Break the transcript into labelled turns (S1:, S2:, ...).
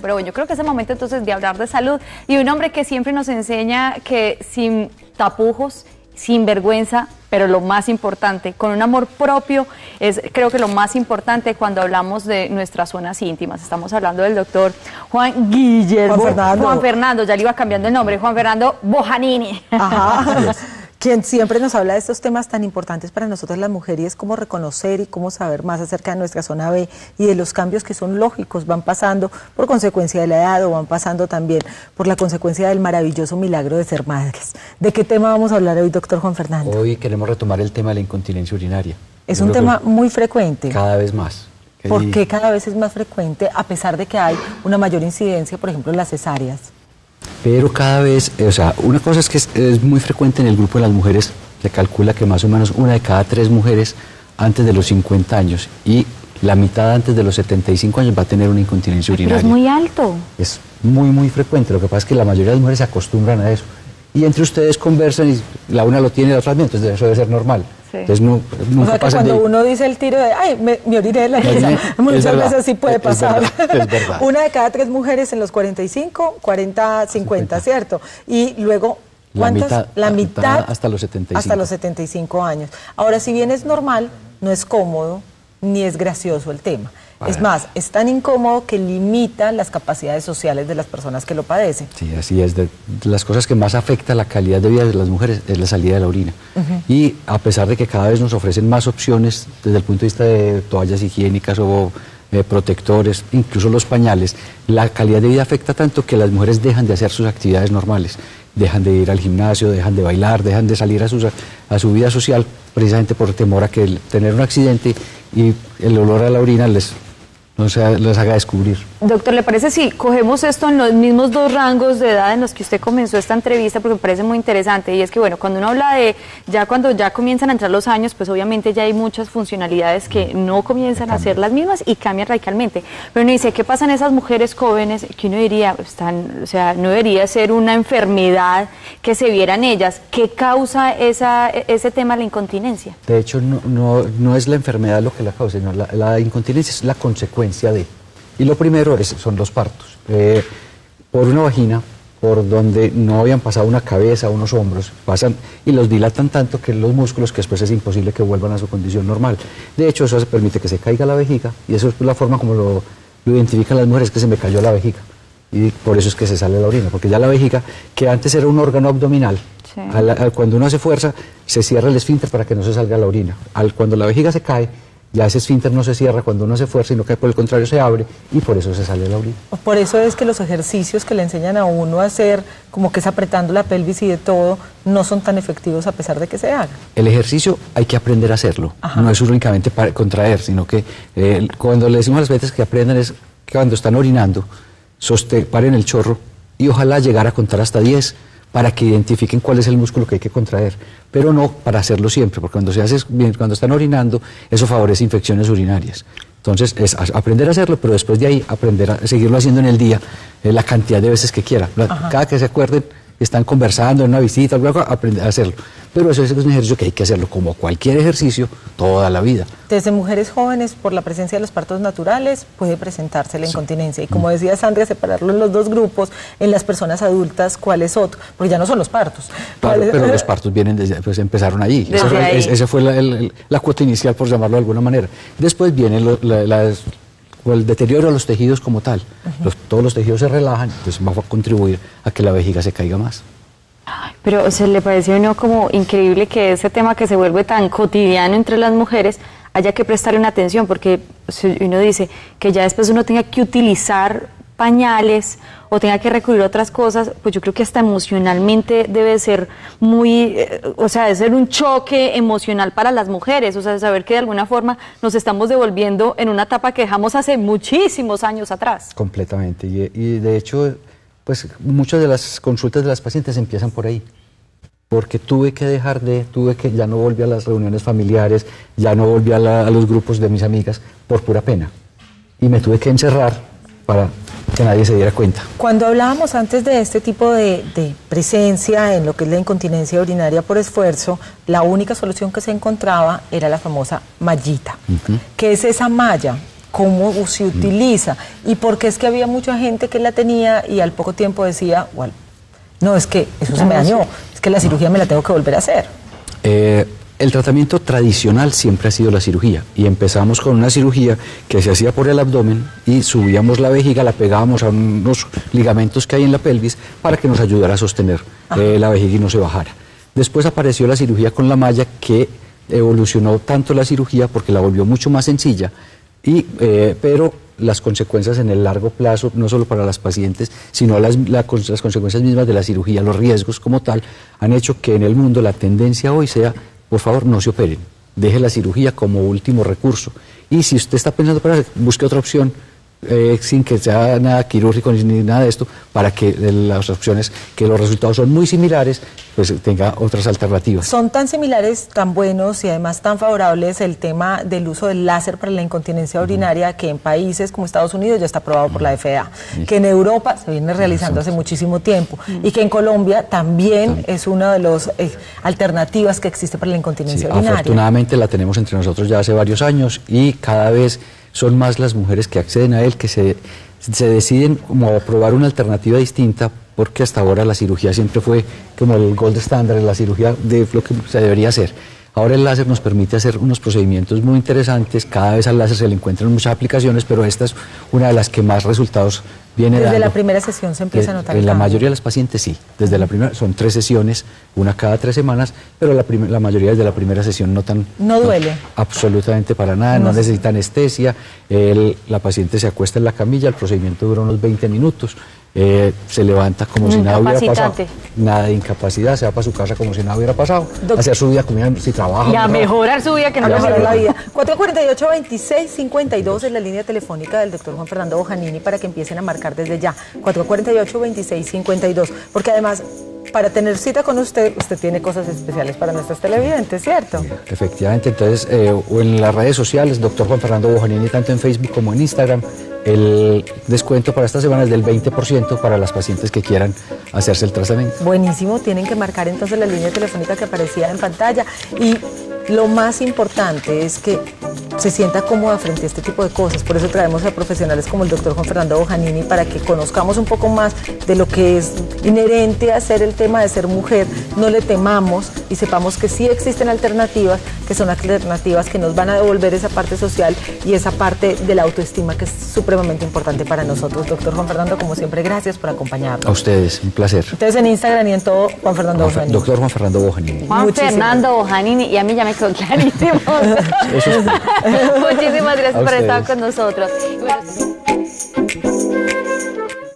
S1: Pero bueno, yo creo que es el momento entonces de hablar de salud y un hombre que siempre nos enseña que sin tapujos, sin vergüenza, pero lo más importante, con un amor propio, es creo que lo más importante cuando hablamos de nuestras zonas íntimas. Estamos hablando del doctor Juan Guillermo. Juan Fernando, ya le iba cambiando el nombre, Juan Fernando Bojanini.
S2: Ajá. Quien siempre nos habla de estos temas tan importantes para nosotros las mujeres, cómo reconocer y cómo saber más acerca de nuestra zona B y de los cambios que son lógicos, van pasando por consecuencia de la edad o van pasando también por la consecuencia del maravilloso milagro de ser madres. ¿De qué tema vamos a hablar hoy, doctor Juan Fernando?
S3: Hoy queremos retomar el tema de la incontinencia urinaria.
S2: Es un tema muy frecuente.
S3: Cada vez más.
S2: ¿Por qué cada vez es más frecuente, a pesar de que hay una mayor incidencia, por ejemplo, en las cesáreas?
S3: Pero cada vez, o sea, una cosa es que es muy frecuente en el grupo de las mujeres, se calcula que más o menos 1 de cada 3 mujeres antes de los 50 años y la mitad antes de los 75 años va a tener una incontinencia urinaria.
S1: Pero es muy alto.
S3: Es muy, muy frecuente, lo que pasa es que la mayoría de las mujeres se acostumbran a eso. Y entre ustedes conversan y la una lo tiene y la otra también, entonces eso debe ser normal.
S1: Sí.
S3: Entonces nunca
S2: o sea que cuando uno dice el tiro de, ay, me oriné la risa, muchas veces sí puede pasar.
S3: Es verdad.
S2: 1 de cada 3 mujeres en los 45, 40, 50, ¿cierto? Y luego, ¿cuántas? La mitad
S3: hasta los 75.
S2: Hasta los 75 años. Ahora, si bien es normal, no es cómodo, ni es gracioso el tema. Es más, es tan incómodo que limita las capacidades sociales de las personas que lo padecen.
S3: Sí, así es. De las cosas que más afecta la calidad de vida de las mujeres es la salida de la orina. Y a pesar de que cada vez nos ofrecen más opciones desde el punto de vista de toallas higiénicas o protectores, incluso los pañales, la calidad de vida afecta tanto que las mujeres dejan de hacer sus actividades normales, dejan de ir al gimnasio, dejan de bailar, dejan de salir a su vida social, precisamente por temor a que tener un accidente y el olor a la orina les haga descubrir.
S1: Doctor, ¿le parece si cogemos esto en los mismos 2 rangos de edad en los que usted comenzó esta entrevista? Porque me parece muy interesante, y es que, bueno, cuando uno habla de, cuando ya comienzan a entrar los años, pues obviamente ya hay muchas funcionalidades que no comienzan a ser las mismas y cambian radicalmente. Pero uno dice, ¿qué pasa en esas mujeres jóvenes que uno diría, o sea, no debería ser una enfermedad que se viera en ellas? ¿Qué causa ese tema de la incontinencia?
S3: De hecho, no es la enfermedad lo que la causa, sino la incontinencia es la consecuencia de. Y lo primero son los partos. Por una vagina, por donde no habían pasado una cabeza, unos hombros, pasan y los dilatan tanto que los músculos que después es imposible que vuelvan a su condición normal. De hecho, eso permite que se caiga la vejiga y eso es la forma como lo identifican las mujeres, que se me cayó la vejiga. Y por eso es que se sale la orina, porque ya la vejiga, que antes era un órgano abdominal, sí, cuando uno hace fuerza, se cierra el esfínter para que no se salga la orina. Cuando la vejiga se cae, ya ese esfínter no se cierra cuando uno hace fuerza, sino que por el contrario se abre y por eso se sale la orina.
S2: Por eso es que los ejercicios que le enseñan a uno a hacer, como que es apretando la pelvis y de todo, no son tan efectivos a pesar de que se hagan.
S3: El ejercicio hay que aprender a hacerlo. Ajá. No es únicamente para contraer, sino que cuando le decimos a las veces que aprendan es que cuando están orinando, paren el chorro y ojalá llegar a contar hasta 10 para que identifiquen cuál es el músculo que hay que contraer, pero no para hacerlo siempre, porque cuando están orinando, eso favorece infecciones urinarias. Entonces, es aprender a hacerlo, pero después de ahí aprender a seguirlo haciendo en el día, la cantidad de veces que quieran. Cada que se acuerden, están conversando en una visita, luego aprender a hacerlo. Pero eso es un ejercicio que hay que hacerlo, como cualquier ejercicio, toda la vida.
S2: Desde mujeres jóvenes, por la presencia de los partos naturales, puede presentarse la incontinencia. Y como decía Sandra, separarlo en los 2 grupos, en las personas adultas, ¿cuál es otro? Porque ya no son los partos.
S3: Claro, pero los partos vienen pues empezaron allí. Esa fue la cuota inicial, por llamarlo de alguna manera. Después viene el deterioro de los tejidos como tal. Todos los tejidos se relajan, entonces va a contribuir a que la vejiga se caiga más.
S1: Pero ¿se le parece a uno como increíble que ese tema que se vuelve tan cotidiano entre las mujeres haya que prestarle una atención? Porque uno dice que ya después uno tenga que utilizar pañales o tenga que recurrir a otras cosas, pues yo creo que hasta emocionalmente debe ser debe ser un choque emocional para las mujeres, o sea, saber que de alguna forma nos estamos devolviendo en una etapa que dejamos hace muchísimos años atrás.
S3: Completamente, y de hecho, pues muchas de las consultas de las pacientes empiezan por ahí, porque ya no volví a las reuniones familiares, ya no volví a los grupos de mis amigas por pura pena, y me tuve que encerrar para que nadie se diera cuenta.
S2: Cuando hablábamos antes de este tipo de presencia en lo que es la incontinencia urinaria por esfuerzo, la única solución que se encontraba era la famosa mallita. ¿Qué es esa malla? cómo se utiliza y por qué es que había mucha gente que la tenía y al poco tiempo decía, bueno, no, es que eso se me dañó, es que la cirugía me la tengo que volver a hacer.
S3: El tratamiento tradicional siempre ha sido la cirugía y empezamos con una cirugía que se hacía por el abdomen y subíamos la vejiga, la pegábamos a unos ligamentos que hay en la pelvis para que nos ayudara a sostener la vejiga y no se bajara. Después apareció la cirugía con la malla que evolucionó tanto la cirugía porque la volvió mucho más sencilla, pero las consecuencias en el largo plazo, no solo para las pacientes, sino las consecuencias mismas de la cirugía, los riesgos como tal, han hecho que en el mundo la tendencia hoy sea, por favor, no se operen, deje la cirugía como último recurso. Y si usted está pensando para busque otra opción, sin que sea nada quirúrgico ni nada de esto, para que las opciones, que los resultados son muy similares, pues tenga otras alternativas.
S2: Son tan similares, tan buenos y además tan favorables el tema del uso del láser para la incontinencia urinaria, que en países como Estados Unidos ya está aprobado por la FDA, que en Europa se viene realizando hace muchísimo tiempo y que en Colombia también es una de las alternativas que existe para la incontinencia urinaria.
S3: Afortunadamente la tenemos entre nosotros ya hace varios años y cada vez son más las mujeres que acceden a él, que se deciden como a probar una alternativa distinta, porque hasta ahora la cirugía siempre fue como el gold standard, la cirugía de lo que se debería hacer. Ahora el láser nos permite hacer unos procedimientos muy interesantes, cada vez al láser se le encuentran muchas aplicaciones, pero esta es una de las que más resultados viene dando.
S2: Desde la primera sesión se empieza a notar.
S3: En la mayoría de las pacientes sí, desde la primera, son 3 sesiones, una cada 3 semanas, pero la mayoría desde la primera sesión notan.
S2: No duele.
S3: No, absolutamente para nada, no necesita anestesia, la paciente se acuesta en la camilla, el procedimiento dura unos 20 minutos. Se levanta como si nada hubiera pasado, nada de incapacidad, se va para su casa como si nada hubiera pasado, hacer su vida, comida, si trabaja.
S1: Y a mejorar su vida, que no
S2: mejorar la vida. 448-2652 es la línea telefónica del doctor Juan Fernando Bojanini para que empiecen a marcar desde ya. 448-2652, porque además, para tener cita con usted, usted tiene cosas especiales para nuestros televidentes, ¿cierto?
S3: Efectivamente, entonces, o en las redes sociales, doctor Juan Fernando Bojanini, tanto en Facebook como en Instagram. El descuento para esta semana es del 20% para las pacientes que quieran hacerse el tratamiento.
S2: Buenísimo, tienen que marcar entonces la línea telefónica que aparecía en pantalla y lo más importante es que se sienta cómoda frente a este tipo de cosas. Por eso traemos a profesionales como el doctor Juan Fernando Bojanini para que conozcamos un poco más de lo que es inherente a ser el tema de ser mujer, no le temamos y sepamos que sí existen alternativas, que son alternativas que nos van a devolver esa parte social y esa parte de la autoestima que es supremamente importante para nosotros. Doctor Juan Fernando, como siempre, gracias por acompañarnos.
S3: A ustedes, un placer.
S2: Entonces en Instagram y en todo, Juan Fernando Bojanini.
S3: Doctor Juan Fernando Bojanini.
S1: Juan Fernando Bojanini, y a mí ya me quedó clarísimo. Muchísimas gracias por estar con nosotros.